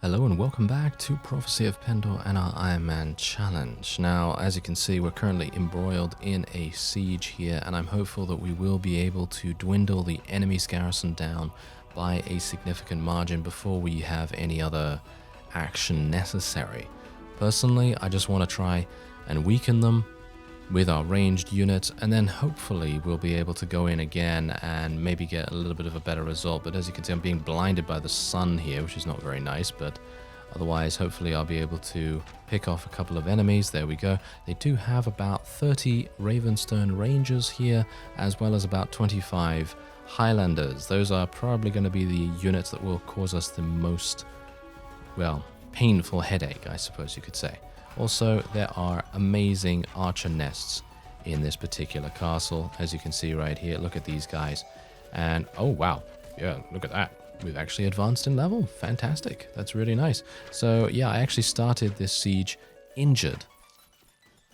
Hello and welcome back to Prophecy of Pendor and our Ironman challenge. Now, as you can see, we're currently embroiled in a siege here, and I'm hopeful that we will be able to dwindle the enemy's garrison down by a significant margin before we have any other action necessary. Personally, I just want to try and weaken them with our ranged units, and then hopefully we'll be able to go in again and maybe get a little bit of a better result. But as you can see, I'm being blinded by the sun here, which is not very nice, but otherwise hopefully I'll be able to pick off a couple of enemies. There we go. They do have about 30 Ravenstone Rangers here, as well as about 25 Highlanders. Those are probably going to be the units that will cause us the most, well, painful headache, I suppose you could say. Also, there are amazing archer nests in this particular castle, as you can see right here. Look at these guys. And, oh wow, yeah, look at that. We've actually advanced in level. Fantastic. That's really nice. So, yeah, I actually started this siege injured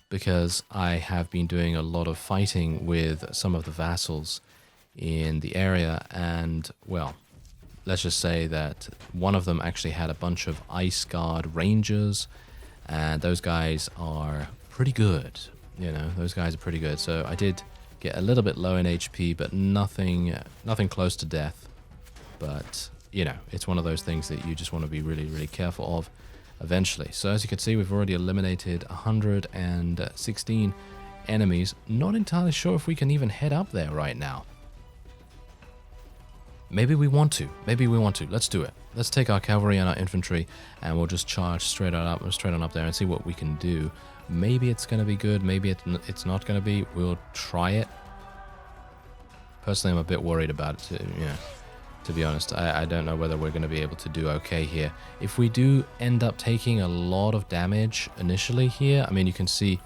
because I have been doing a lot of fighting with some of the vassals in the area. And, well, let's just say that one of them actually had a bunch of Ice Guard Rangers, and those guys are pretty good. You know, those guys are pretty good. So I did get a little bit low in HP, but nothing close to death. But, you know, it's one of those things that you just want to be really, really careful of eventually. So as you can see, we've already eliminated 116 enemies. Not entirely sure if we can even head up there right now. Maybe we want to. Let's do it. Let's take our cavalry and our infantry, and we'll just charge straight on up there and see what we can do. Maybe it's going to be good. Maybe it's not going to be. We'll try it. Personally, I'm a bit worried about it, to be honest. I don't know whether we're going to be able to do okay here. If we do end up taking a lot of damage initially here, I mean, you can see,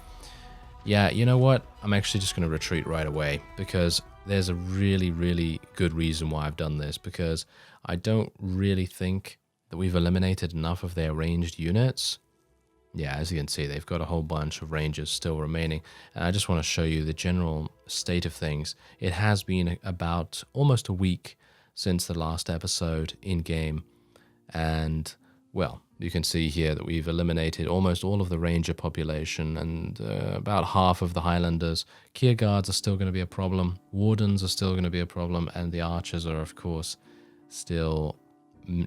yeah, you know what? I'm actually just going to retreat right away, because there's a really, really good reason why I've done this, because I don't really think that we've eliminated enough of their ranged units. Yeah, as you can see, they've got a whole bunch of rangers still remaining, and I just want to show you the general state of things. It has been about almost a week since the last episode in-game, and, well, you can see here that we've eliminated almost all of the ranger population and about half of the Highlanders. Kier guards are still going to be a problem. Wardens are still going to be a problem. And the archers are, of course, still,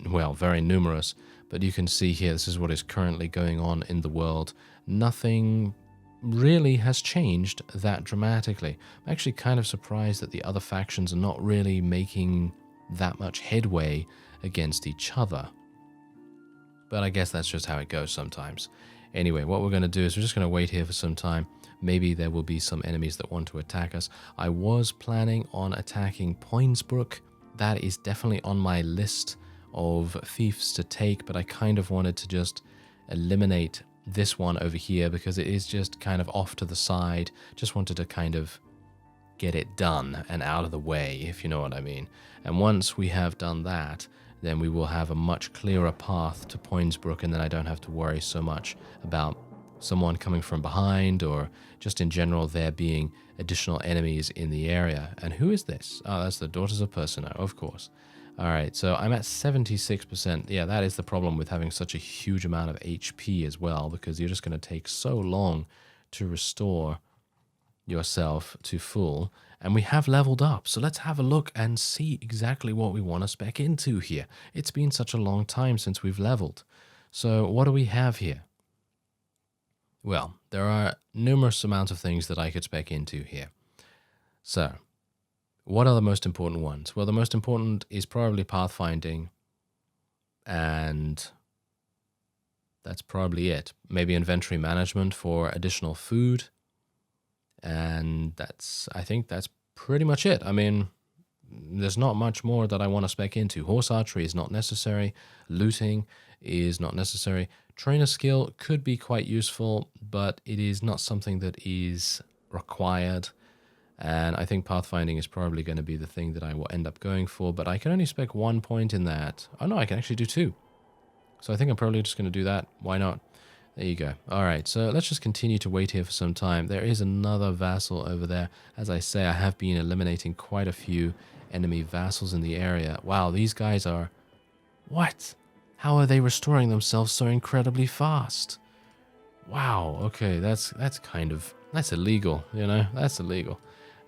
well, very numerous. But you can see here, this is what is currently going on in the world. Nothing really has changed that dramatically. I'm actually kind of surprised that the other factions are not really making that much headway against each other. But I guess that's just how it goes sometimes. Anyway, what we're going to do is we're just going to wait here for some time. Maybe there will be some enemies that want to attack us. I was planning on attacking Poinsbrook. That is definitely on my list of fiefs to take, but I kind of wanted to just eliminate this one over here because it is just kind of off to the side. Just wanted to kind of get it done and out of the way, if you know what I mean. And once we have done that, then we will have a much clearer path to Poinsbrook, and then I don't have to worry so much about someone coming from behind, or just in general there being additional enemies in the area. And who is this? Oh, that's the Daughters of Persona, of course. Alright, so I'm at 76%. Yeah, that is the problem with having such a huge amount of HP as well, because you're just going to take so long to restore yourself to full. And we have leveled up, so let's have a look and see exactly what we want to spec into here. It's been such a long time since we've leveled. So what do we have here? Well, there are numerous amounts of things that I could spec into here. So, what are the most important ones? Well, the most important is probably pathfinding, and that's probably it. Maybe inventory management for additional food. And I think that's pretty much it. I mean, there's not much more that I want to spec into. Horse archery is not necessary. Looting is not necessary. Trainer skill could be quite useful, but it is not something that is required. And I think pathfinding is probably going to be the thing that I will end up going for, but I can only spec 1 point in that. Oh no, I can actually do 2. So I think I'm probably just going to do that. Why not? There you go. Alright, so let's just continue to wait here for some time. There is another vassal over there. As I say, I have been eliminating quite a few enemy vassals in the area. Wow, these guys are... What? How are they restoring themselves so incredibly fast? Wow, okay, that's illegal, you know? That's illegal.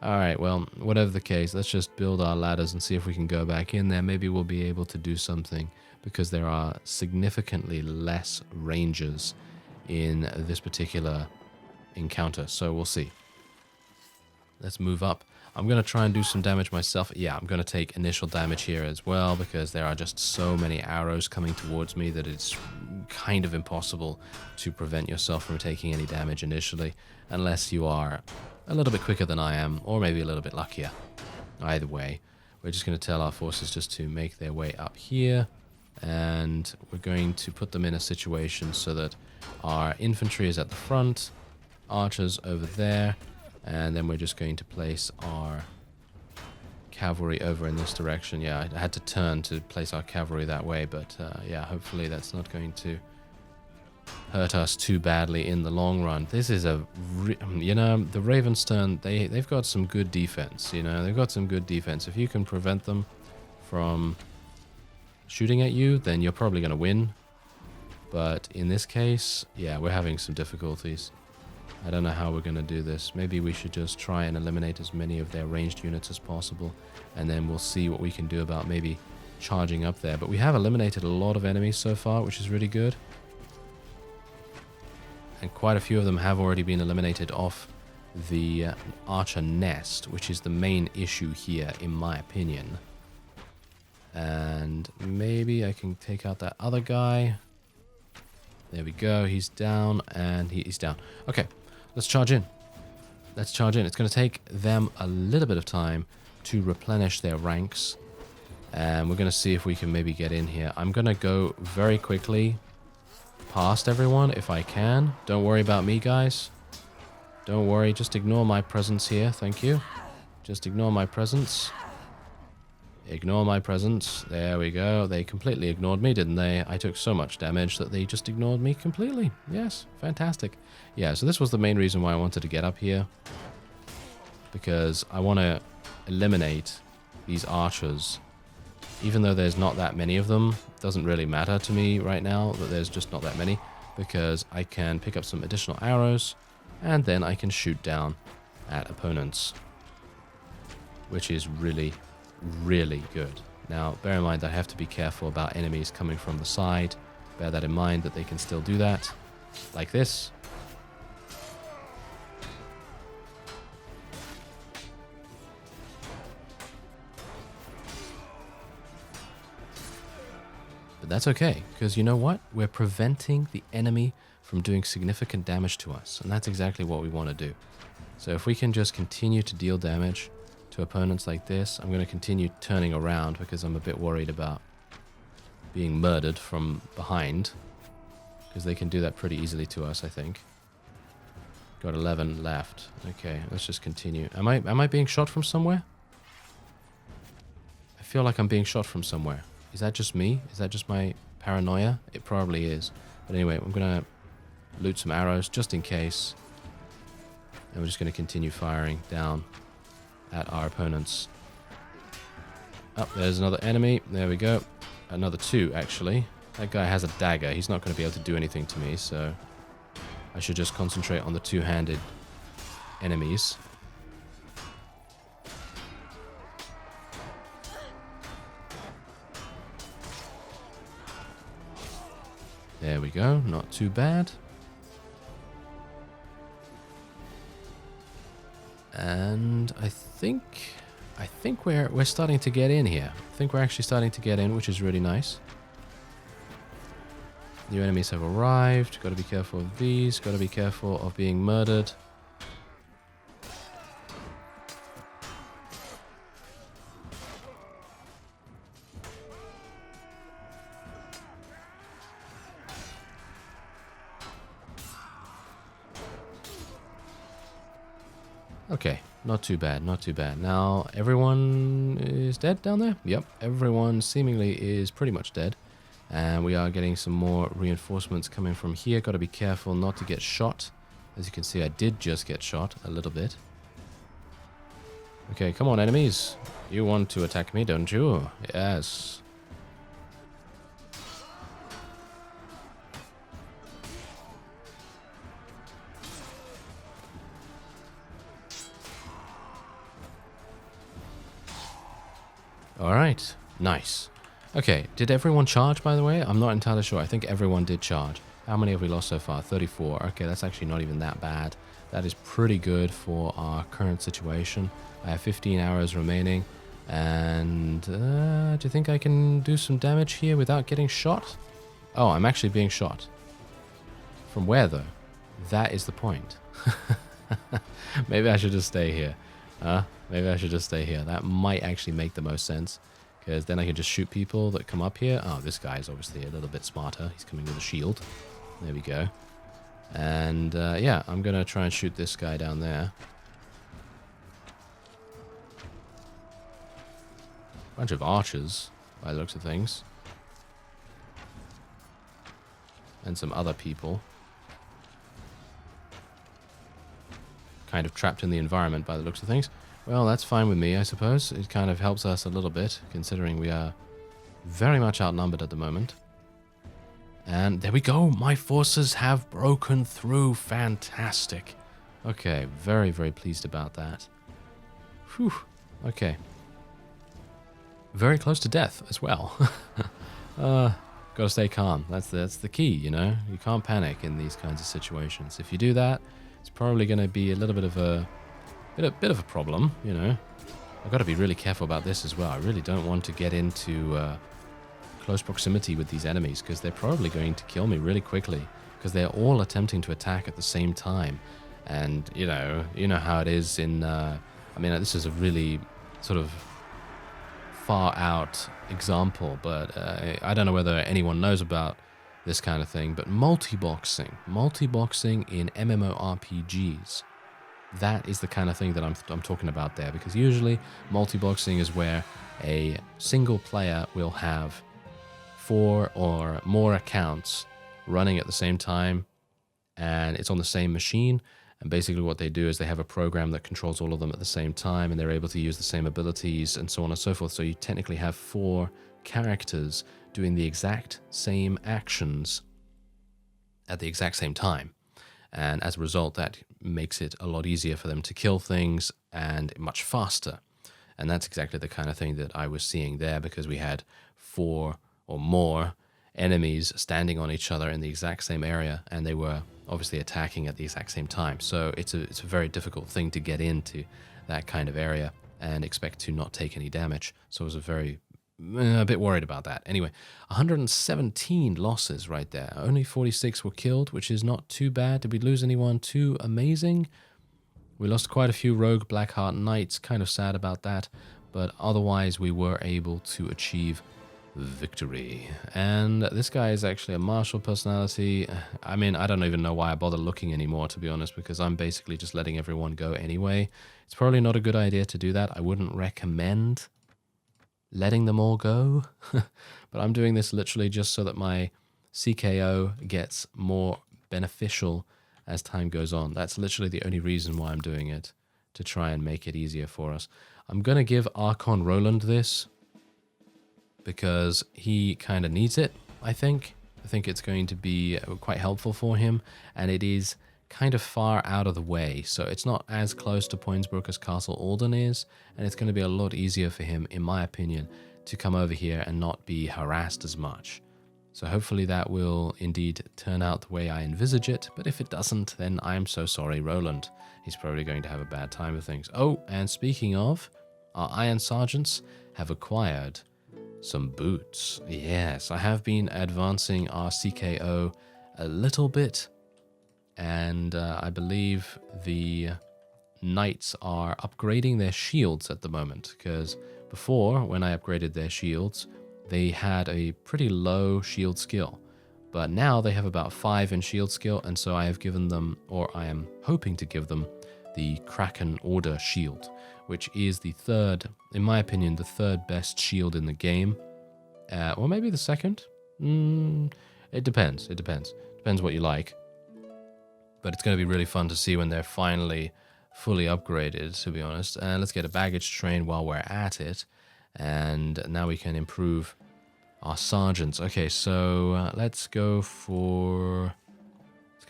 Alright, well, whatever the case, let's just build our ladders and see if we can go back in there. Maybe we'll be able to do something, because there are significantly less rangers in this particular encounter, so we'll see. Let's move up. I'm going to try and do some damage myself. Yeah, I'm going to take initial damage here as well, because there are just so many arrows coming towards me that it's kind of impossible to prevent yourself from taking any damage initially, unless you are a little bit quicker than I am, or maybe a little bit luckier. Either way, we're just going to tell our forces just to make their way up here, and we're going to put them in a situation so that our infantry is at the front, archers over there, and then we're just going to place our cavalry over in this direction. Yeah, I had to turn to place our cavalry that way, but yeah, hopefully that's not going to hurt us too badly in the long run. This is you know, the Ravenstern, they've got some good defense, you know, they've got some good defense. If you can prevent them from shooting at you, then you're probably going to win. But in this case, yeah, we're having some difficulties. I don't know how we're going to do this. Maybe we should just try and eliminate as many of their ranged units as possible, and then we'll see what we can do about maybe charging up there. But we have eliminated a lot of enemies so far, which is really good. And quite a few of them have already been eliminated off the archer nest, which is the main issue here, in my opinion. And maybe I can take out that other guy. There we go. He's down, and he's down. Okay, let's charge in. Let's charge in. It's going to take them a little bit of time to replenish their ranks. And we're going to see if we can maybe get in here. I'm going to go very quickly past everyone if I can. Don't worry about me, guys. Don't worry. Just ignore my presence here. Thank you. Just ignore my presence. Ignore my presence. There we go. They completely ignored me, didn't they? I took so much damage that they just ignored me completely. Yes, fantastic. Yeah, so this was the main reason why I wanted to get up here, because I want to eliminate these archers. Even though there's not that many of them, it doesn't really matter to me right now that there's just not that many, because I can pick up some additional arrows, and then I can shoot down at opponents, which is really good. Now, bear in mind that I have to be careful about enemies coming from the side. Bear that in mind, that they can still do that, like this. But that's okay, because you know what? We're preventing the enemy from doing significant damage to us, and that's exactly what we want to do. So if we can just continue to deal damage to opponents like this, I'm going to continue turning around because I'm a bit worried about being murdered from behind, because they can do that pretty easily to us, I think. Got 11 left. Okay, let's just continue. Am I being shot from somewhere? I feel like I'm being shot from somewhere. Is that just me? Is that just my paranoia? It probably is. But anyway, I'm going to loot some arrows just in case, and we're just going to continue firing down at our opponents. Oh, there's another enemy. There we go. Another two, actually. That guy has a dagger. He's not going to be able to do anything to me, so I should just concentrate on the two-handed enemies. There we go. Not too bad. And I think we're starting to get in here. I think we're actually starting to get in, which is really nice. New enemies have arrived. Got to be careful of these. Got to be careful of being murdered. Okay, not too bad, not too bad. Now, everyone is dead down there? Yep, everyone seemingly is pretty much dead. And we are getting some more reinforcements coming from here. Got to be careful not to get shot. As you can see, I did just get shot a little bit. Okay, come on, enemies. You want to attack me, don't you? Yes. All right. Nice. Okay. Did everyone charge, by the way? I'm not entirely sure. I think everyone did charge. How many have we lost so far? 34. Okay, that's actually not even that bad. That is pretty good for our current situation. I have 15 hours remaining. And do you think I can do some damage here without getting shot? Oh, I'm actually being shot. From where, though? That is the point. Maybe I should just stay here. Maybe I should just stay here. That might actually make the most sense. Because then I can just shoot people that come up here. Oh, this guy is obviously a little bit smarter. He's coming with a shield. There we go. And yeah, I'm going to try and shoot this guy down there. Bunch of archers, by the looks of things. And some other people. Kind of trapped in the environment, by the looks of things. Well, that's fine with me, I suppose. It kind of helps us a little bit, considering we are very much outnumbered at the moment. And there we go. My forces have broken through. Fantastic. Okay, very, very pleased about that. Whew. Okay. Very close to death as well. Gotta stay calm. That's the key, you know? You can't panic in these kinds of situations. If you do that, it's probably going to be a little bit of a problem, you know? I've got to be really careful about this as well. I really don't want to get into close proximity with these enemies, because they're probably going to kill me really quickly, because they're all attempting to attack at the same time. And, you know how it is in... I mean, this is a really sort of far out example, but I don't know whether anyone knows about this kind of thing, but multi-boxing in MMORPGs, that is the kind of thing that I'm talking about there, because usually multi-boxing is where a single player will have 4 or more accounts running at the same time, and it's on the same machine. And basically what they do is they have a program that controls all of them at the same time, and they're able to use the same abilities and so on and so forth. So you technically have 4 characters doing the exact same actions at the exact same time. And as a result, that makes it a lot easier for them to kill things and much faster. And that's exactly the kind of thing that I was seeing there, because we had 4 or more enemies standing on each other in the exact same area, and they were obviously attacking at the exact same time. So it's a very difficult thing to get into that kind of area and expect to not take any damage. So I was a bit worried about that. Anyway, 117 losses right there. Only 46 were killed, which is not too bad. Did we lose anyone too amazing? We lost quite a few rogue Blackheart Knights. Kind of sad about that. But otherwise, we were able to achieve victory. And this guy is actually a martial personality. I mean, I don't even know why I bother looking anymore, to be honest, because I'm basically just letting everyone go anyway. It's probably not a good idea to do that. I wouldn't recommend letting them all go. But I'm doing this literally just so that my CKO gets more beneficial as time goes on. That's literally the only reason why I'm doing it, to try and make it easier for us. I'm going to give Archon Roland this, because he kind of needs it, I think. I think it's going to be quite helpful for him, and it is kind of far out of the way, so it's not as close to Poinsbrook as Castle Alden is, and it's going to be a lot easier for him, in my opinion, to come over here and not be harassed as much. So hopefully that will indeed turn out the way I envisage it, but if it doesn't, then I'm so sorry, Roland. He's probably going to have a bad time with things. Oh, and speaking of, our Iron Sergeants have acquired some boots. Yes, I have been advancing our CKO a little bit, and I believe the knights are upgrading their shields at the moment, because before, when I upgraded their shields, they had a pretty low shield skill, but now they have about 5 in shield skill, and so I have given them, or I am hoping to give them, the Kraken Order shield, which is the third, in my opinion, the third best shield in the game. Or maybe the second? It depends. It depends. Depends what you like. But it's going to be really fun to see when they're finally fully upgraded, to be honest. And let's get a baggage train while we're at it. And now we can improve our sergeants. Okay, so let's go for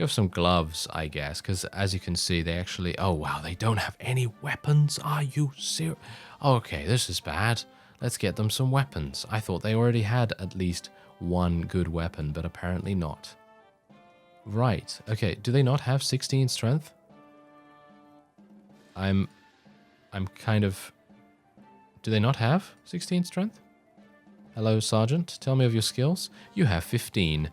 some gloves, I guess, because as you can see, they actually... Oh, wow, they don't have any weapons. Are you serious? Okay, this is bad. Let's get them some weapons. I thought they already had at least one good weapon, but apparently not. Right. Okay, do they not have 16 strength? I'm kind of... Do they not have 16 strength? Hello, Sergeant. Tell me of your skills. You have 15.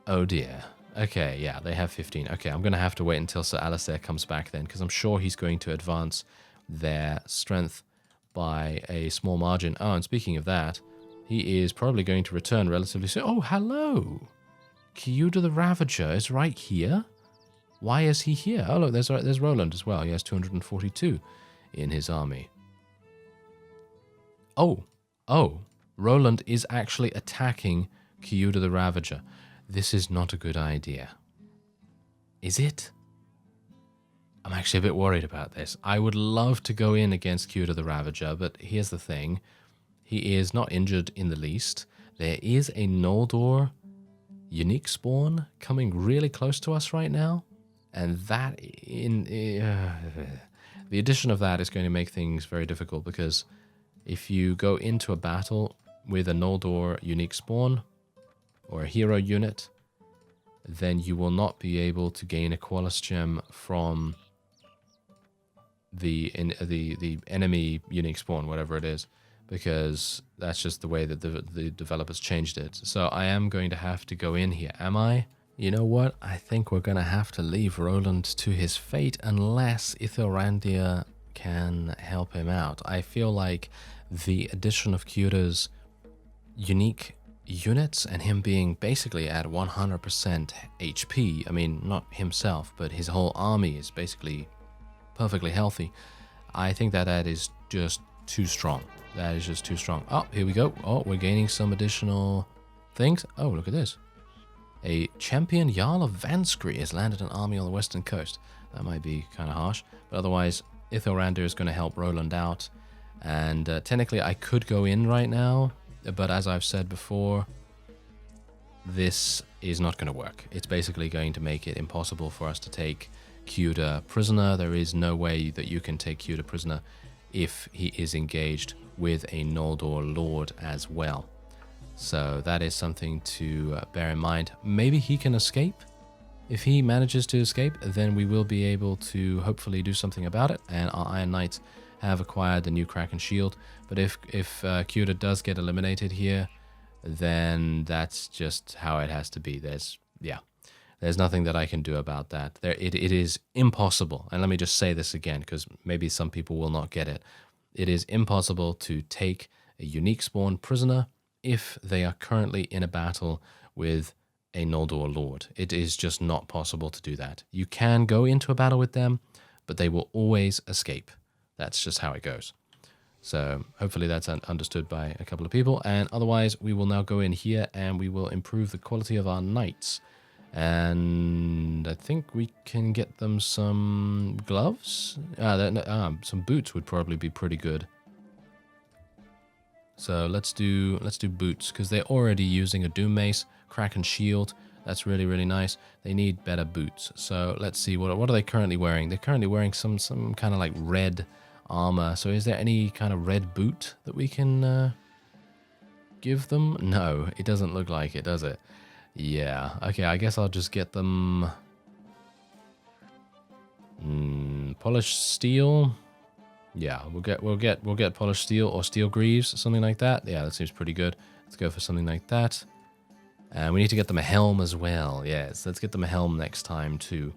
Oh, dear. Okay, yeah, they have 15. Okay, I'm going to have to wait until Sir Alistair comes back then, because I'm sure he's going to advance their strength by a small margin. Oh, and speaking of that, he is probably going to return relatively soon. Oh, hello! Kyuda the Ravager is right here. Why is he here? Oh, look, there's Roland as well. He has 242 in his army. Oh, Roland is actually attacking Kyuda the Ravager. This is not a good idea. Is it? I'm actually a bit worried about this. I would love to go in against Kyuda the Ravager, but here's the thing. He is not injured in the least. There is a Noldor unique spawn coming really close to us right now. And that, the addition of that is going to make things very difficult, because if you go into a battle with a Noldor unique spawn, or a hero unit, then you will not be able to gain a Qualis gem from the enemy unique spawn, whatever it is, because that's just the way that the developers changed it. So I am going to have to go in here, am I? You know what? I think we're going to have to leave Roland to his fate unless Ithilrandir can help him out. I feel like the addition of Kyuda's unique units and him being basically at 100% HP, I mean, not himself, but his whole army is basically perfectly healthy. I think that is just too strong. That is just too strong. Oh, here we go. Oh, we're gaining some additional things. Oh, look at this. A champion Jarl of Vanskri has landed an army on the western coast. That might be kind of harsh, but otherwise Ithilrandir is going to help Roland out. And technically I could go in right now, but as I've said before, this is not going to work. It's basically going to make it impossible for us to take Kyuda prisoner. There is no way that you can take Kyuda prisoner if he is engaged with a Noldor lord as well. So that is something to bear in mind. Maybe he can escape. If he manages to escape, then we will be able to hopefully do something about it, and our Iron Knights have acquired the new Kraken shield. But if Kyuda does get eliminated here, then that's just how it has to be. There's nothing that I can do about that. It is impossible. And let me just say this again, because maybe some people will not get it. It is impossible to take a unique spawn prisoner if they are currently in a battle with a Noldor lord. It is just not possible to do that. You can go into a battle with them, but they will always escape. That's just how it goes. So hopefully that's understood by a couple of people. And otherwise, we will now go in here and we will improve the quality of our knights. And I think we can get them some gloves. Some boots would probably be pretty good. So let's do boots, because they're already using a Doom Mace, Kraken Shield. That's really, really nice. They need better boots. So let's see, what are they currently wearing? They're currently wearing some kind of like red armor. So is there any kind of red boot that we can give them? No, it doesn't look like it, does it? Yeah. Okay, I guess I'll just get them polished steel. Yeah, we'll get polished steel or steel greaves, something like that. Yeah, that seems pretty good. Let's go for something like that. And we need to get them a helm as well. Yes, let's get them a helm next time too.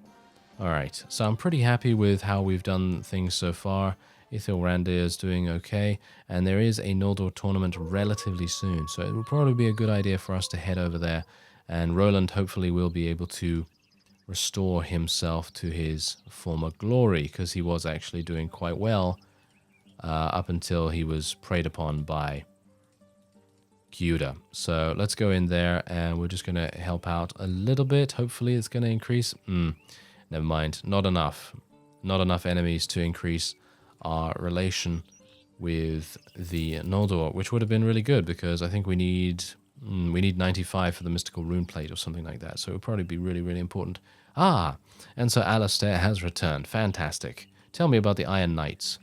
All right, so I'm pretty happy with how we've done things so far. Ithilrandir is doing okay, and there is a Noldor tournament relatively soon, so it will probably be a good idea for us to head over there. And Roland hopefully will be able to restore himself to his former glory, because he was actually doing quite well up until he was preyed upon by Kyuda. So let's go in there and we're just going to help out a little bit. Hopefully it's going to increase. Never mind. Not enough. Not enough enemies to increase our relation with the Noldor, which would have been really good, because I think we need 95 for the mystical rune plate or something like that. So it would probably be really, really important. Ah, and so Alistair has returned. Fantastic. Tell me about the Iron Knights.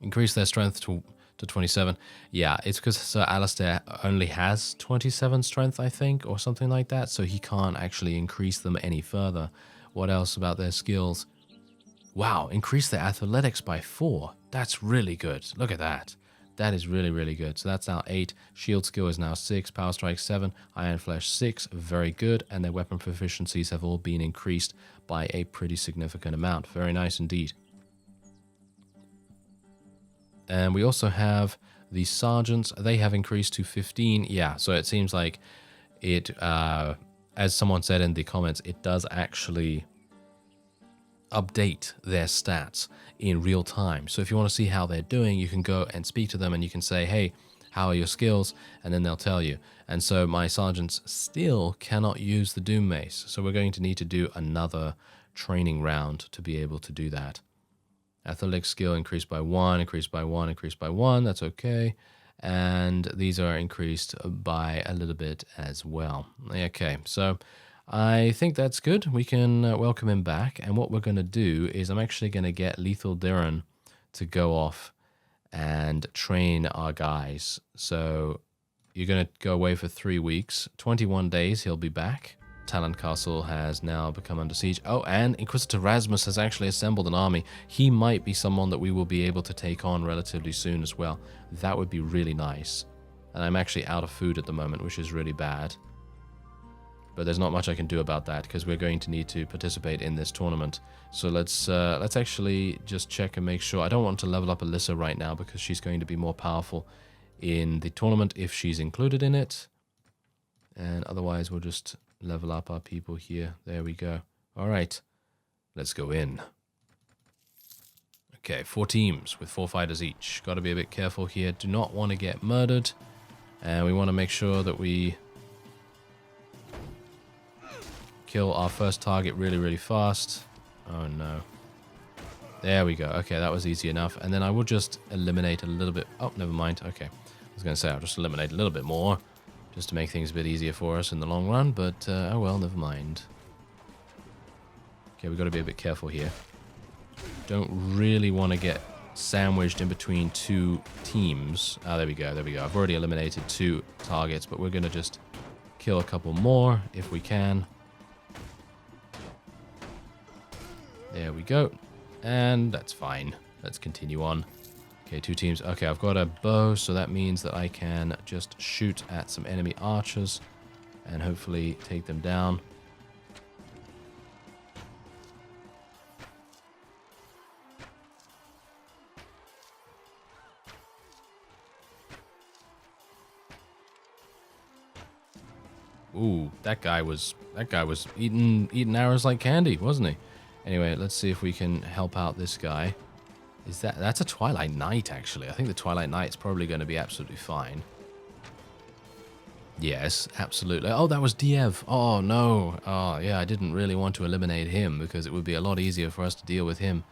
Increase their strength to to 27. Yeah, it's because Sir Alistair only has 27 strength, I think, or something like that, so he can't actually increase them any further. What else about their skills? Wow, increase their athletics by 4. That's really good. Look at that. That is really, really good. So that's now 8. Shield skill is now 6. Power strike 7. Iron flesh 6. Very good. And their weapon proficiencies have all been increased by a pretty significant amount. Very nice indeed. And we also have the sergeants. They have increased to 15. Yeah, so it seems like it, as someone said in the comments, it does actually update their stats in real time. So if you want to see how they're doing, you can go and speak to them and you can say, hey, how are your skills? And then they'll tell you. And so my sergeants still cannot use the Doom Mace. So we're going to need to do another training round to be able to do that. Athletic skill increased by 1, increased by 1, increased by 1. That's okay. And these are increased by a little bit as well. Okay, so I think that's good. We can welcome him back. And what we're going to do is I'm actually going to get Lethal Diran to go off and train our guys. So you're going to go away for 3 weeks. 21 days, he'll be back. Talon Castle has now become under siege. Oh, and Inquisitor Rasmus has actually assembled an army. He might be someone that we will be able to take on relatively soon as well. That would be really nice. And I'm actually out of food at the moment, which is really bad. But there's not much I can do about that because we're going to need to participate in this tournament. So let's actually just check and make sure. I don't want to level up Alyssa right now because she's going to be more powerful in the tournament if she's included in it. And otherwise we'll just level up our people here. There we go. All right, let's go in. Okay, 4 teams with 4 fighters each. Got to be a bit careful here. Do not want to get murdered. And we want to make sure that we kill our first target really, really fast. Oh no. There we go. Okay, that was easy enough. And then I will just eliminate a little bit. Oh, never mind. Okay. I was going to say I'll just eliminate a little bit more just to make things a bit easier for us in the long run. But, oh well, never mind. Okay, we've got to be a bit careful here. Don't really want to get sandwiched in between 2 teams. Ah, there we go. There we go. I've already eliminated 2 targets, but we're going to just kill a couple more if we can. There we go. And that's fine. Let's continue on. Okay, 2 teams. Okay, I've got a bow, so that means that I can just shoot at some enemy archers and hopefully take them down. Ooh, that guy was eating arrows like candy, wasn't he? Anyway, let's see if we can help out this guy. That's a Twilight Knight, actually. I think the Twilight Knight's probably going to be absolutely fine. Yes, absolutely. Oh, that was Diev. Oh, no. Oh, yeah, I didn't really want to eliminate him because it would be a lot easier for us to deal with him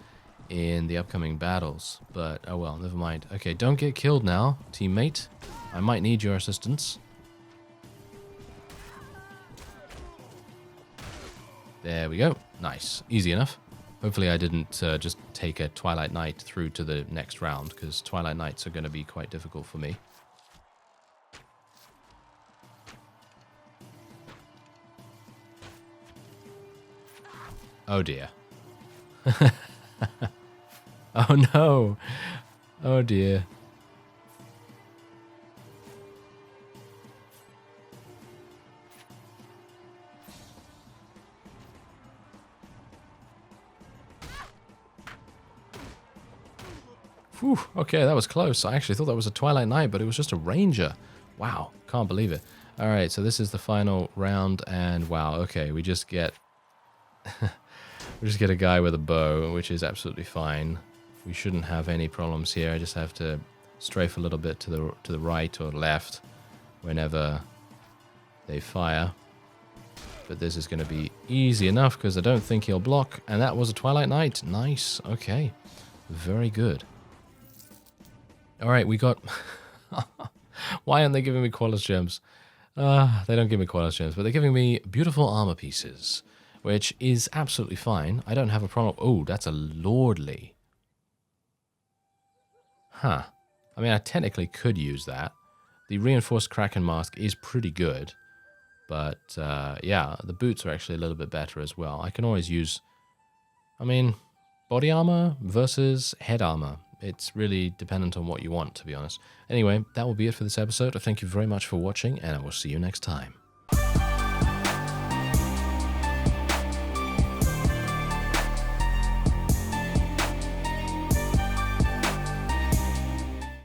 in the upcoming battles. But, oh well, never mind. Okay, don't get killed now, teammate. I might need your assistance. There we go. Nice. Easy enough. Hopefully I didn't just take a Twilight Knight through to the next round, because Twilight Knights are going to be quite difficult for me. Oh dear. Oh no. Oh dear. Whew, okay, that was close. I actually thought that was a Twilight Knight, but it was just a Ranger. Wow, can't believe it. All right, so this is the final round, and wow, okay, we just get we just get a guy with a bow, which is absolutely fine. We shouldn't have any problems here. I just have to strafe a little bit to the right or left whenever they fire. But this is going to be easy enough because I don't think he'll block. And that was a Twilight Knight. Nice. Okay. Very good. All right, we got... Why aren't they giving me Qualis gems? They don't give me Qualis gems, but they're giving me beautiful armor pieces, which is absolutely fine. I don't have a problem. Oh, that's a Lordly. Huh. I mean, I technically could use that. The reinforced Kraken mask is pretty good. But, yeah, the boots are actually a little bit better as well. I can always use, I mean, body armor versus head armor. It's really dependent on what you want, to be honest. Anyway, that will be it for this episode. I thank you very much for watching, and I will see you next time.